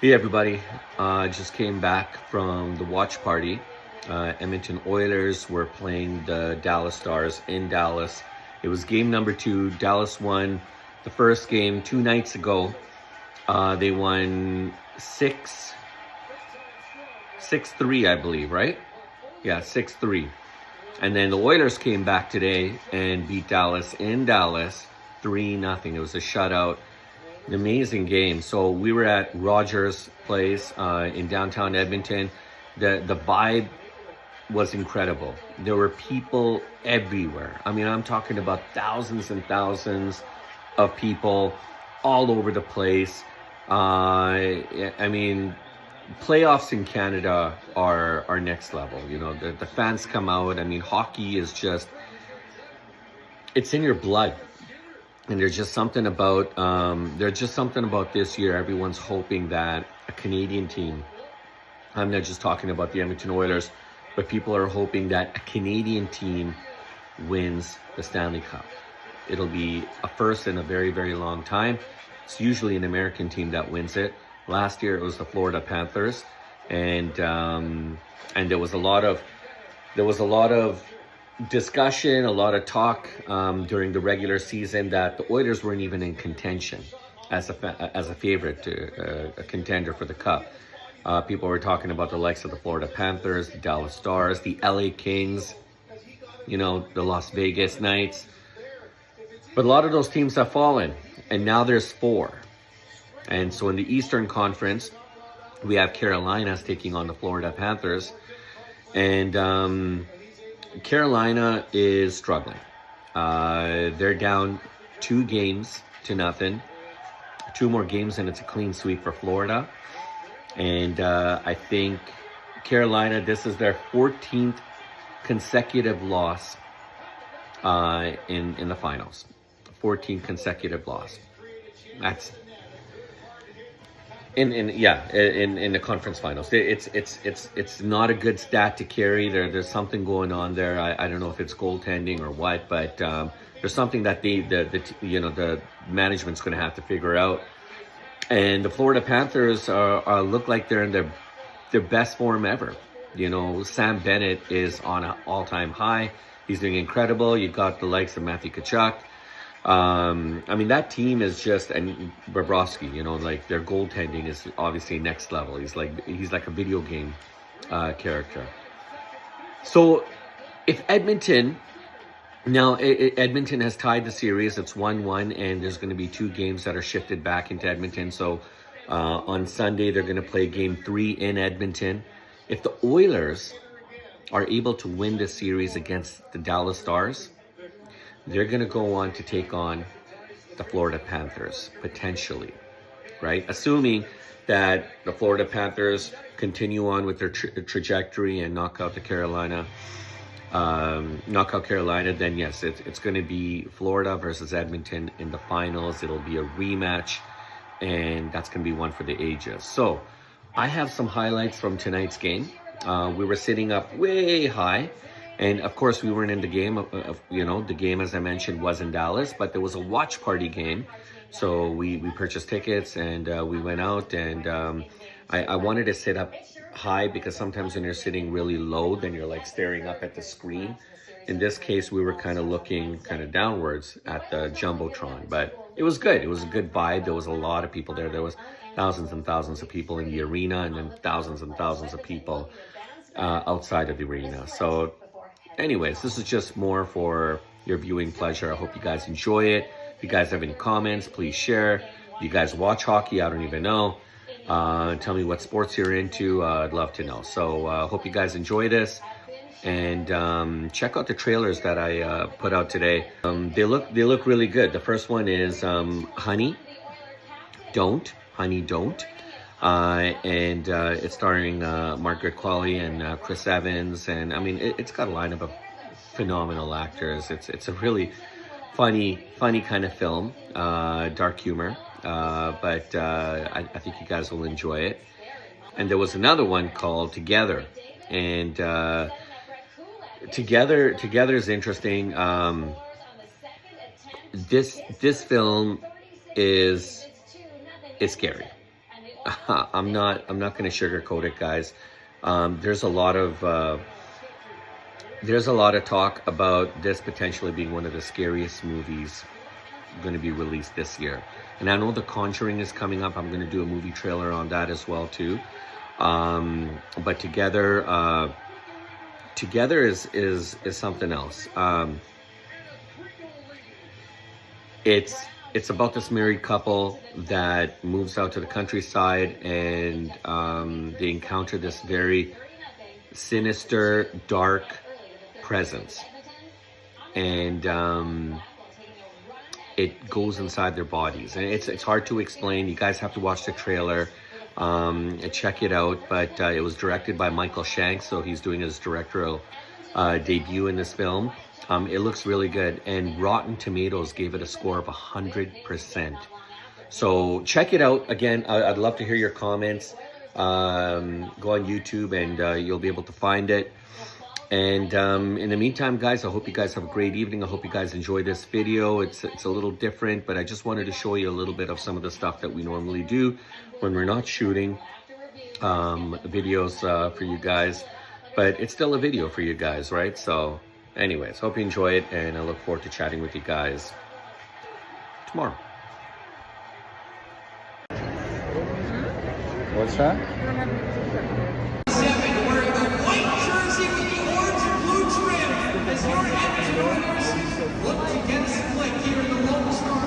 Hey everybody, just came back from the watch party. Edmonton Oilers were playing the Dallas Stars in Dallas. It was game number 2. Dallas won the first game 2 nights ago. They won 6-3, I believe, right? Yeah, 6-3. And then the Oilers came back today and beat Dallas in Dallas 3-0. It was a shutout. An amazing game. So we were at Rogers Place in downtown Edmonton. The vibe was incredible. There were people everywhere. I mean, I'm talking about thousands and thousands of people all over the place. I mean, playoffs in Canada are next level. You know, the fans come out. I mean, hockey is just, it's in your blood. And there's just something about this year. Everyone's hoping that a Canadian team, I'm not just talking about the Edmonton Oilers, but people are hoping that a Canadian team wins the Stanley Cup. It'll be a first in a very, very long time. It's usually an American team that wins it. Last year it was the Florida Panthers, and there was a lot of discussion, a lot of talk during the regular season that the Oilers weren't even in contention as a favorite, a contender for the Cup. People were talking about the likes of the Florida Panthers, the Dallas Stars, the LA Kings, you know, the Las Vegas Knights. But a lot of those teams have fallen, and now there's 4. And so in the Eastern Conference, we have Carolina's taking on the Florida Panthers, and Carolina is struggling. They're down 2-0. 2 more games and it's a clean sweep for Florida. And I think Carolina, this is their 14th consecutive loss in the finals. 14 consecutive loss. That's in the conference finals. It's not a good stat to carry. There's something going on there. I don't know if it's goaltending or what, but there's something that the management's going to have to figure out. And the Florida Panthers look like they're in their best form ever. You know, Sam Bennett is on an all-time high. He's doing incredible. You've got the likes of Matthew Tkachuk. I mean, that team is just, and Bobrovsky, you know, like their goaltending is obviously next level. He's like a video game character. So if Edmonton has tied the series, it's 1-1, and there's going to be 2 games that are shifted back into Edmonton. So on Sunday, they're going to play game 3 in Edmonton. If the Oilers are able to win the series against the Dallas Stars, they're going to go on to take on the Florida Panthers, potentially, right? Assuming that the Florida Panthers continue on with their trajectory and knock out Carolina, then yes, it's going to be Florida versus Edmonton in the finals. It'll be a rematch, and that's going to be one for the ages. So I have some highlights from tonight's game. We were sitting up way high. And of course, we weren't in the game. The game, as I mentioned, was in Dallas, but there was a watch party game. So we purchased tickets and we went out. And I wanted to sit up high because sometimes when you're sitting really low, then you're like staring up at the screen. In this case, we were kind of looking kind of downwards at the Jumbotron, but it was good. It was a good vibe. There was a lot of people there. There was thousands and thousands of people in the arena, and then thousands and thousands of people outside of the arena. So anyways, this is just more for your viewing pleasure. I hope you guys enjoy it. If you guys have any comments, please share. If you guys watch hockey, I don't even know. Tell me what sports you're into. I'd love to know. So hope you guys enjoy this. And check out the trailers that I put out today. They look really good. The first one is Honey Don't. And it's starring Margaret Qualley and Chris Evans, and I mean it's got a lineup of phenomenal actors. It's a really funny kind of film, dark humor, but I think you guys will enjoy it. And there was another one called Together, and Together is interesting. This film is it's scary. I'm not going to sugarcoat it, guys. There's a lot of talk about this potentially being one of the scariest movies going to be released this year. And I know The Conjuring is coming up. I'm going to do a movie trailer on that as well too. But together is something else. It's about this married couple that moves out to the countryside, and they encounter this very sinister, dark presence, and it goes inside their bodies, and it's hard to explain. You guys have to watch the trailer and check it out. But it was directed by Michael Shanks, so he's doing his directorial debut in this film. It looks really good, and Rotten Tomatoes gave it a score of 100%. So check it out. Again, I'd love to hear your comments. Go on YouTube and you'll be able to find it. And in the meantime, guys, I hope you guys have a great evening. I hope you guys enjoy this video. It's a little different, but I just wanted to show you a little bit of some of the stuff that we normally do when we're not shooting videos for you guys. But it's still a video for you guys, right? So anyways, hope you enjoy it, and I look forward to chatting with you guys tomorrow. What's that? Wearing the white jersey with the orange and blue trim as your Edmonton Oilers look to get some flick here in the Lone Star.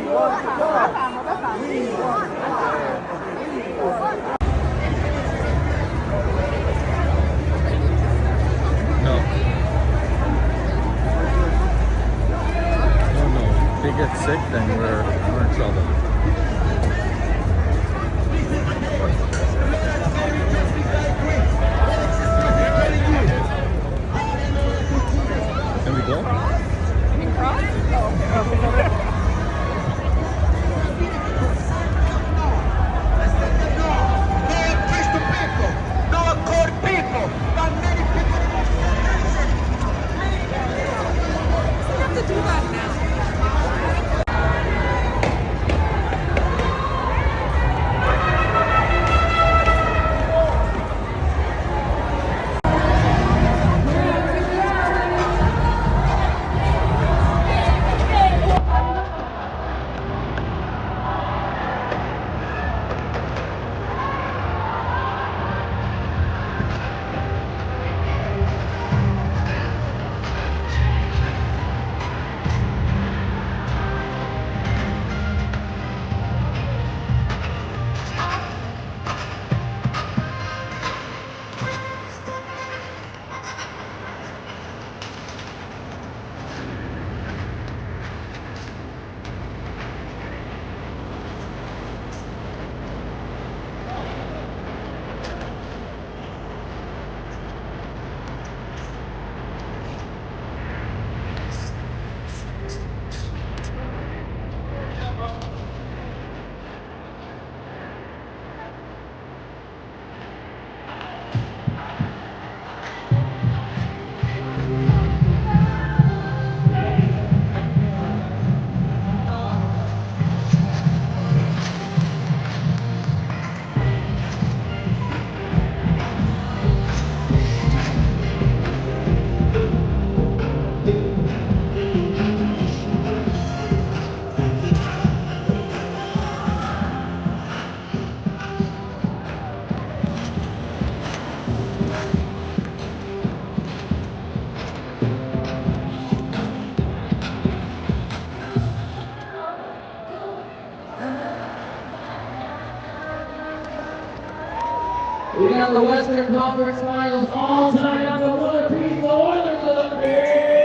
No. No, no. If they get sick, then we're in trouble. Can we go? We got the Western Conference Finals all tonight on the one piece. The Oilers are the big